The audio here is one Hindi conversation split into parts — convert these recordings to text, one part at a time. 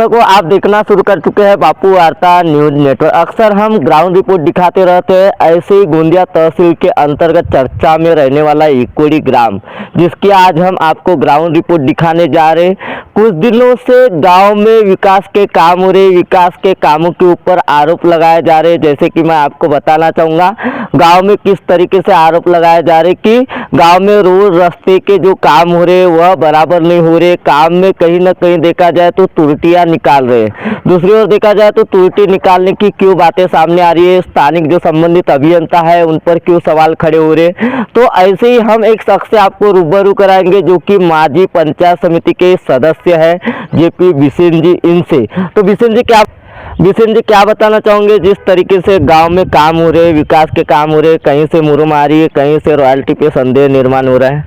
दर्शकों, आप देखना शुरू कर चुके हैं बापू वार्ता न्यूज नेटवर्क। अक्सर हम ग्राउंड रिपोर्ट दिखाते रहते हैं। ऐसे ही गोंदिया तहसील के अंतर्गत चर्चा में रहने वाला इकोड़ी ग्राम, जिसकी आज हम आपको ग्राउंड रिपोर्ट दिखाने जा रहे हैं। कुछ दिनों से गांव में विकास के काम हो रहे, विकास के कामों के ऊपर आरोप लगाए जा रहे। जैसे कि मैं आपको बताना चाहूँगा गाँव में किस तरीके से आरोप लगाए जा रहे कि गाँव में रोड रास्ते के जो काम हो रहे वह बराबर नहीं हो रहे। काम में कहीं ना कहीं देखा जाए तो त्रुटियां निकाल रहे हैं। दूसरी ओर देखा जाए तो त्रुटि निकालने की क्यों बातें सामने आ रही है, स्थानिक जो संबंधित अभियंता है उन पर क्यों सवाल खड़े हो रहे। तो ऐसे ही हम एक शख्स से आपको रूबरू कराएंगे जो कि माजी पंचायत समिति के सदस्य है जेपी बिसेन जी। इनसे तो बिसेन जी क्या बताना चाहोगे जिस तरीके से गांव में काम हो रहे, विकास के काम हो रहे, कहीं से मुरम आ रही है, कहीं से रॉयल्टी पे संदेह निर्माण हो रहा है।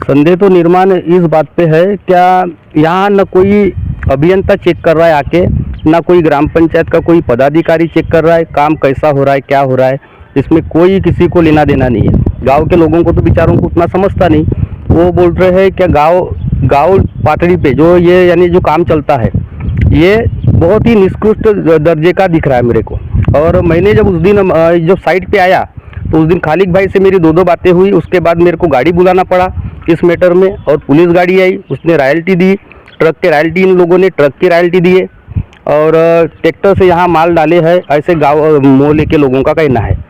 संदेह तो निर्माण इस बात पे है, क्या यहाँ न कोई अभियंता चेक कर रहा है आके, ना कोई ग्राम पंचायत का कोई पदाधिकारी चेक कर रहा है काम कैसा हो रहा है, क्या हो रहा है। इसमें कोई किसी को लेना देना नहीं है। गांव के लोगों को तो बेचारों को उतना समझता नहीं। वो बोल रहे हैं क्या गांव पाटड़ी पे जो ये यानी जो काम चलता है ये बहुत ही निकृष्ट दर्जे का दिख रहा है मेरे को। और मैंने जब उस दिन जब साइट पे आया तो उस दिन खालिक भाई से मेरी दो बातें हुई। उसके बाद मेरे को गाड़ी बुलाना पड़ा इस मैटर में, और पुलिस गाड़ी आई, उसने रॉयल्टी दी, ट्रक के रॉयल्टी, इन लोगों ने ट्रक की रॉयल्टी दिए और ट्रैक्टर से यहाँ माल डाले हैं, ऐसे गाँव मोहल्ले के लोगों का कहना है।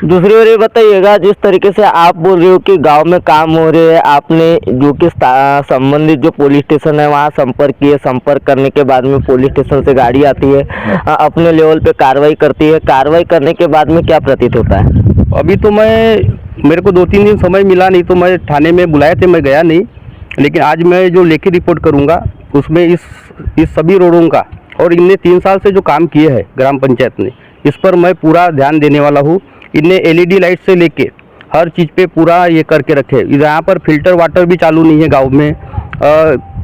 दूसरी ओर ये बताइएगा, जिस तरीके से आप बोल रहे हो कि गांव में काम हो रहे हैं, आपने जो कि संबंधित जो पुलिस स्टेशन है वहां संपर्क किए, संपर्क करने के बाद में पुलिस स्टेशन से गाड़ी आती है, अपने लेवल पे कार्रवाई करती है। कार्रवाई करने के बाद में क्या प्रतीत होता है? अभी तो मेरे को 2-3 दिन समय मिला, नहीं तो मैं थाने में बुलाए थे, मैं गया नहीं। लेकिन आज मैं जो लेके रिपोर्ट करूँगा उसमें इस सभी रोडों का और इनने 3 साल से जो काम किए हैं ग्राम पंचायत ने, इस पर मैं पूरा ध्यान देने वाला हूँ। इनने LED लाइट से लेके हर चीज़ पे पूरा ये करके रखे। यहाँ पर फिल्टर वाटर भी चालू नहीं है गांव में।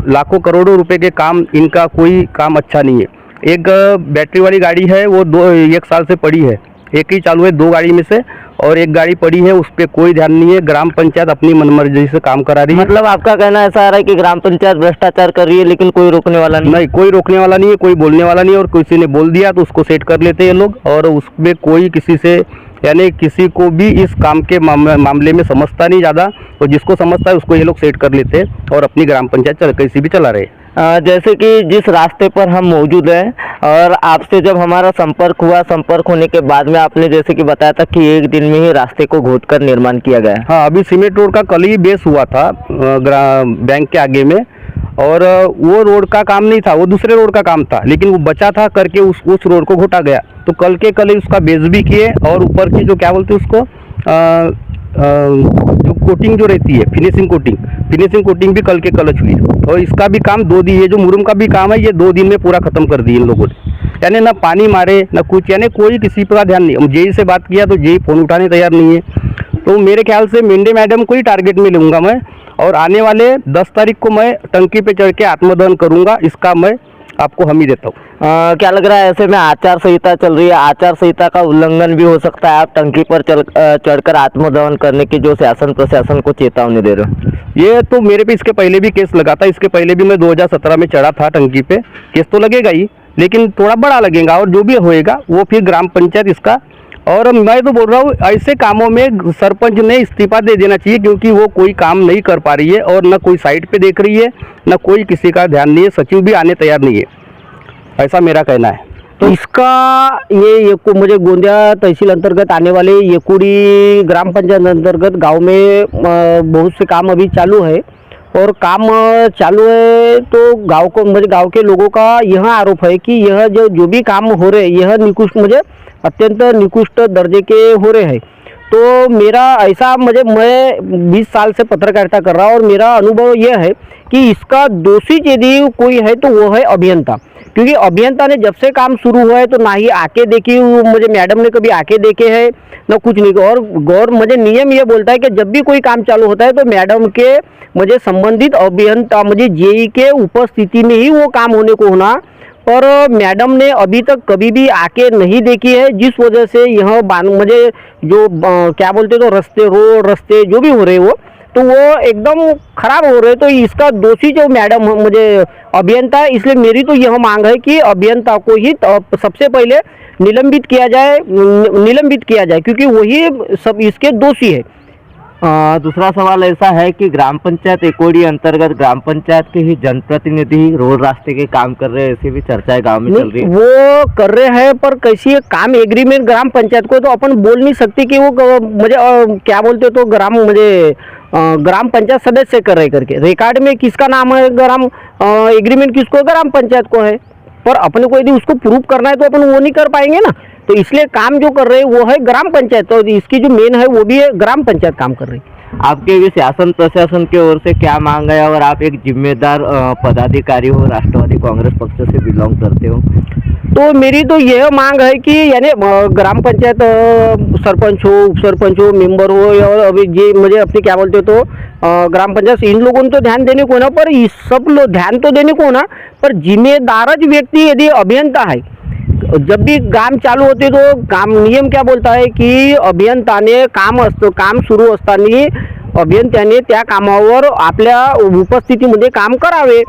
लाखों करोड़ों रुपए के काम, इनका कोई काम अच्छा नहीं है। एक बैटरी वाली गाड़ी है वो 1 साल से पड़ी है, एक ही चालू है 2 गाड़ी में से, और एक गाड़ी पड़ी है, उस पर कोई ध्यान नहीं है। ग्राम पंचायत अपनी मनमर्जी से काम करा रही है। मतलब आपका कहना ऐसा आ रहा है कि ग्राम पंचायत भ्रष्टाचार कर रही है लेकिन कोई रोकने वाला नहीं? कोई रोकने वाला नहीं है, कोई बोलने वाला नहीं है। और किसी ने बोल दिया तो उसको सेट कर लेते हैं ये लोग, और उसमें कोई किसी से यानी किसी को भी इस काम के मामले में समझता नहीं ज़्यादा, और जिसको समझता है उसको ये लोग सेट कर लेते हैं और अपनी ग्राम पंचायत कैसी भी चला रहे। जैसे कि जिस रास्ते पर हम मौजूद हैं और आपसे जब हमारा संपर्क हुआ, संपर्क होने के बाद में आपने जैसे कि बताया था कि 1 दिन में ही रास्ते को घोदकर निर्माण किया गया। हाँ, अभी सीमेंट रोड का कल ही बेस हुआ था बैंक के आगे में, और वो रोड का काम नहीं था, वो दूसरे रोड का काम था, लेकिन वो बचा था करके उस रोड को घोटा गया। तो कल ही उसका बेस भी किए, और ऊपर की जो क्या बोलते हैं उसको जो कोटिंग जो रहती है, फिनिशिंग कोटिंग भी कल हुई। और इसका भी काम 2 दिन, ये जो मुरुम का भी काम है ये 2 दिन में पूरा खत्म कर दिए इन लोगों ने। यानी ना पानी मारे ना कुछ, यानी कोई किसी का ध्यान नहीं। जेई से बात किया तो जेई फोन उठाने तैयार नहीं है। तो मेरे ख्याल से मेंढे मैडम को ही टारगेट में लूँगा मैं, और आने वाले 10 तारीख को मैं टंकी पे चढ़ के आत्मदहन करूँगा। इसका मैं आपको हामी देता हूँ। क्या लग रहा है ऐसे में आचार संहिता चल रही है, आचार संहिता का उल्लंघन भी हो सकता है? आप टंकी पर चढ़कर आत्मदहन करने की जो शासन प्रशासन को चेतावनी दे रहे हो? ये तो मेरे पे इसके पहले भी केस लगा था। इसके पहले भी मैं 2017 में चढ़ा था टंकी पे। केस तो लगेगा ही, लेकिन थोड़ा बड़ा लगेगा, और जो भी होएगा वो फिर ग्राम पंचायत इसका। और मैं तो बोल रहा हूँ ऐसे कामों में सरपंच ने इस्तीफा दे देना चाहिए, क्योंकि वो कोई काम नहीं कर पा रही है, और न कोई साइट पे देख रही है, न कोई किसी का ध्यान नहीं है। सचिव भी आने तैयार नहीं है, ऐसा मेरा कहना है। तो इसका ये मुझे गोंदिया तहसील अंतर्गत आने वाले येकुड़ी ग्राम पंचायत अंतर्गत गांव में बहुत से काम अभी चालू है, और काम चालू है तो गांव के लोगों का यह आरोप है कि यह जो भी काम हो रहे हैं यह अत्यंत निकृष्ट दर्जे के हो रहे हैं। तो मेरा ऐसा मैं 20 साल से पत्रकारिता कर रहा हूँ, और मेरा अनुभव यह है कि इसका दोषी यदि कोई है तो वो है अभियंता। क्योंकि अभियंता ने जब से काम शुरू हुआ है तो ना ही आके देखी, मुझे मैडम ने कभी आके देखे हैं ना कुछ नहीं। और गौर मुझे नियम ये बोलता है कि जब भी कोई काम चालू होता है तो मैडम के मुझे संबंधित अभियंता मुझे जेई के उपस्थिति में ही वो काम होने को होना, पर मैडम ने अभी तक कभी भी आके नहीं देखी है, जिस वजह से यह मुझे जो क्या बोलते तो रोड रास्ते जो भी हो रहे वो तो वो एकदम खराब हो रहे। तो इसका दोषी जो मैडम मुझे अभियंता है, इसलिए मेरी तो यह मांग है कि अभियंता को ही सबसे पहले निलंबित किया जाए क्योंकि वही सब इसके दोषी है। दूसरा सवाल ऐसा है कि ग्राम पंचायत एकोड़ी अंतर्गत ग्राम पंचायत के ही जनप्रतिनिधि रोड रास्ते के काम कर रहे हैं, ऐसी भी चर्चाएं गांव में चल रही है। वो कर रहे हैं पर कैसी है काम एग्रीमेंट ग्राम पंचायत को तो अपन बोल नहीं सकते कि वो मुझे क्या बोलते तो ग्राम पंचायत सदस्य कर रहे करके रिकॉर्ड में किसका नाम है, ग्राम एग्रीमेंट किसको, ग्राम पंचायत को है। पर अपने को यदि उसको प्रूव करना है तो अपन वो नहीं कर पाएंगे ना। तो इसलिए काम जो कर रहे हैं वो है ग्राम पंचायत, तो इसकी जो मेन है वो भी है ग्राम पंचायत काम कर रही है। आपके भी शासन प्रशासन की ओर से क्या मांग है और आप एक जिम्मेदार पदाधिकारी हो, राष्ट्रवादी कांग्रेस पक्ष से बिलोंग करते हो? तो मेरी तो यह मांग है कि यानी ग्राम पंचायत सरपंच हो, उप सरपंच हो, मेंबर हो, और अभी ये मुझे अपने क्या बोलते तो ग्राम पंचायत इन लोगों ने तो ध्यान देने को ना, पर इस सब लोग ध्यान तो देने को ना, पर जिम्मेदार व्यक्ति यदि अभियंता है, जब भी काम चालू होते तो काम नियम क्या बोलता है की अभियंताने काम सुरू असताना अभियंत्याने त्या कामावर आपल्या उपस्थितीमध्ये काम करावे।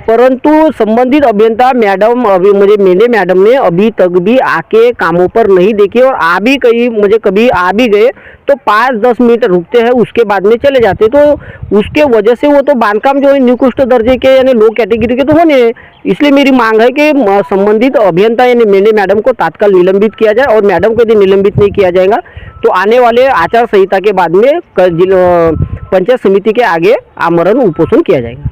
परंतु संबंधित अभियंता मैडम मुझे मेरे मैडम ने अभी तक भी आके कामों पर नहीं देखे, और कभी आ भी गए तो 5-10 मिनट रुकते हैं, उसके बाद में चले जाते। तो उसके वजह से वो तो बांधकाम जो है निकृष्ट दर्जे के यानी लो कैटेगरी के तो होने हैं। इसलिए मेरी मांग है कि संबंधित अभियंता यानी मेरे मैडम को तत्काल निलंबित किया जाए, और मैडम को यदि निलंबित नहीं किया जाएगा तो आने वाले आचार संहिता के बाद में पंचायत समिति के आगे आमरण उपोषण किया जाएगा।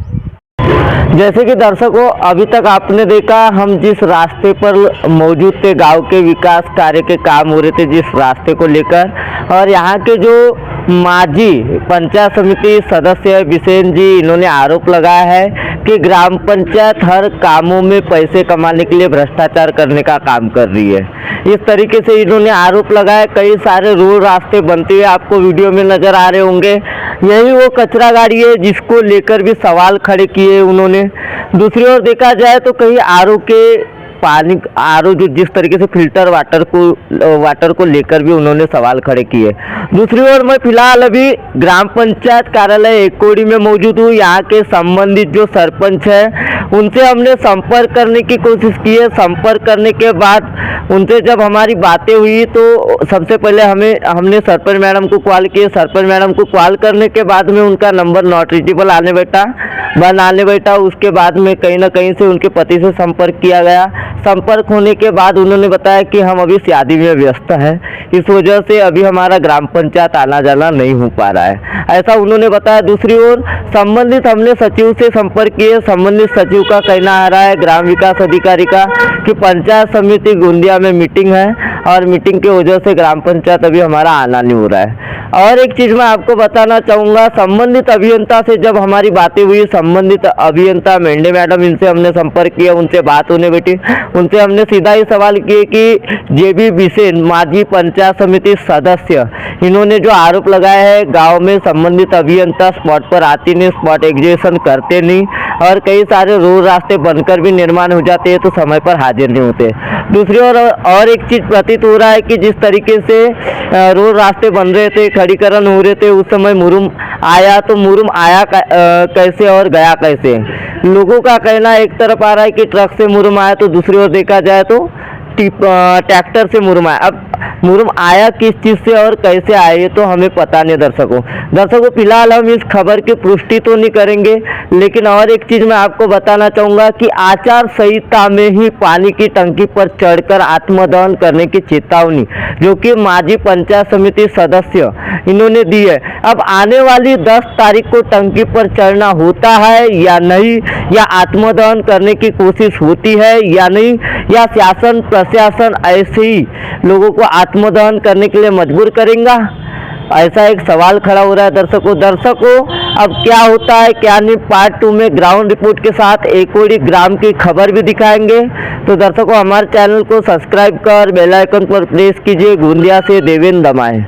जैसे कि दर्शकों, अभी तक आपने देखा हम जिस रास्ते पर मौजूद थे, गांव के विकास कार्य के काम हो रहे थे जिस रास्ते को लेकर, और यहाँ के जो माजी पंचायत समिति सदस्य बिसेन जी, इन्होंने आरोप लगाया है कि ग्राम पंचायत हर कामों में पैसे कमाने के लिए भ्रष्टाचार करने का काम कर रही है। इस तरीके से इन्होंने आरोप लगाया। कई सारे रोड रास्ते बनते हुए आपको वीडियो में नज़र आ रहे होंगे। यही वो कचरा गाड़ी है जिसको लेकर भी सवाल खड़े किए उन्होंने। दूसरी ओर देखा जाए तो कहीं आरओ जो जिस तरीके से फिल्टर वाटर को लेकर भी उन्होंने सवाल खड़े किए। दूसरी ओर मैं फिलहाल अभी ग्राम पंचायत कार्यालय एकोड़ी में मौजूद हूँ। यहाँ के संबंधित जो सरपंच है उनसे हमने संपर्क करने की कोशिश की है। संपर्क करने के बाद उनसे जब हमारी बातें हुई तो सबसे पहले हमने सरपंच मैडम को कॉल किया। सरपंच मैडम को कॉल करने के बाद में उनका नंबर नॉट रीचेबल आने बैठा। उसके बाद में कहीं ना कहीं से उनके पति से संपर्क किया गया। संपर्क होने के बाद उन्होंने बताया कि हम अभी शादी में व्यस्त हैं, इस वजह से अभी हमारा ग्राम पंचायत आना जाना नहीं हो पा रहा है, ऐसा उन्होंने बताया। दूसरी ओर संबंधित हमने सचिव से संपर्क किए। संबंधित सचिव का कहना आ रहा है, ग्राम विकास अधिकारी का, कि पंचायत समिति गोंदिया में मीटिंग है और मीटिंग की वजह से ग्राम पंचायत अभी हमारा आना नहीं हो रहा है। और एक चीज़ मैं आपको बताना चाहूँगा, संबंधित अभियंता से जब हमारी बातें हुई, संबंधित अभियंता मेंढे मैडम, इनसे हमने संपर्क किया, उनसे बात होने बैठी। उनसे हमने सीधा ही सवाल किए कि जेबी बिसेन माजी पंचायत समिति सदस्य, इन्होंने जो आरोप लगाया है गांव में संबंधित अभियंता स्पॉट पर आती नहीं, स्पॉट एग्जीक्यूशन करते नहीं, और कई सारे रोड रास्ते बनकर भी निर्माण हो जाते हैं तो समय पर हाजिर नहीं होते। दूसरी ओर और एक चीज़ प्रतीत हो रहा है कि जिस तरीके से रोड रास्ते बन रहे थे, खड़ीकरण हो रहे थे, उस समय मुरुम आया तो मुरुम आया कैसे और गया कैसे। लोगों का कहना एक तरफ आ रहा है कि ट्रक से मुरुम आया, तो दूसरी ओर देखा जाए तो ट्रैक्टर से मुरुम आया। अब मुरुम आया किस चीज़ से और कैसे आया ये तो हमें पता नहीं। दर्शकों फिलहाल हम इस खबर की पुष्टि तो नहीं करेंगे, लेकिन और एक चीज़ मैं आपको बताना चाहूँगा कि आचार संहिता में ही पानी की टंकी पर चढ़कर आत्मदहन करने की चेतावनी जो कि माजी पंचायत समिति सदस्य इन्होंने दी है। अब आने वाली 10 तारीख को टंकी पर चढ़ना होता है या नहीं, या आत्मदहन करने की कोशिश होती है या नहीं, या शासन प्रशासन ऐसे ही लोगों को आत्मदहन करने के लिए मजबूर करेगा, ऐसा एक सवाल खड़ा हो रहा है। दर्शकों अब क्या होता है क्या नहीं, पार्ट 2 में ग्राउंड रिपोर्ट के साथ एकोड़ी ग्राम की खबर भी दिखाएंगे। तो दर्शकों हमारे चैनल को सब्सक्राइब कर बेल आइकन पर प्रेस कीजिए। गोंदिया से देवेंद्र दमाए।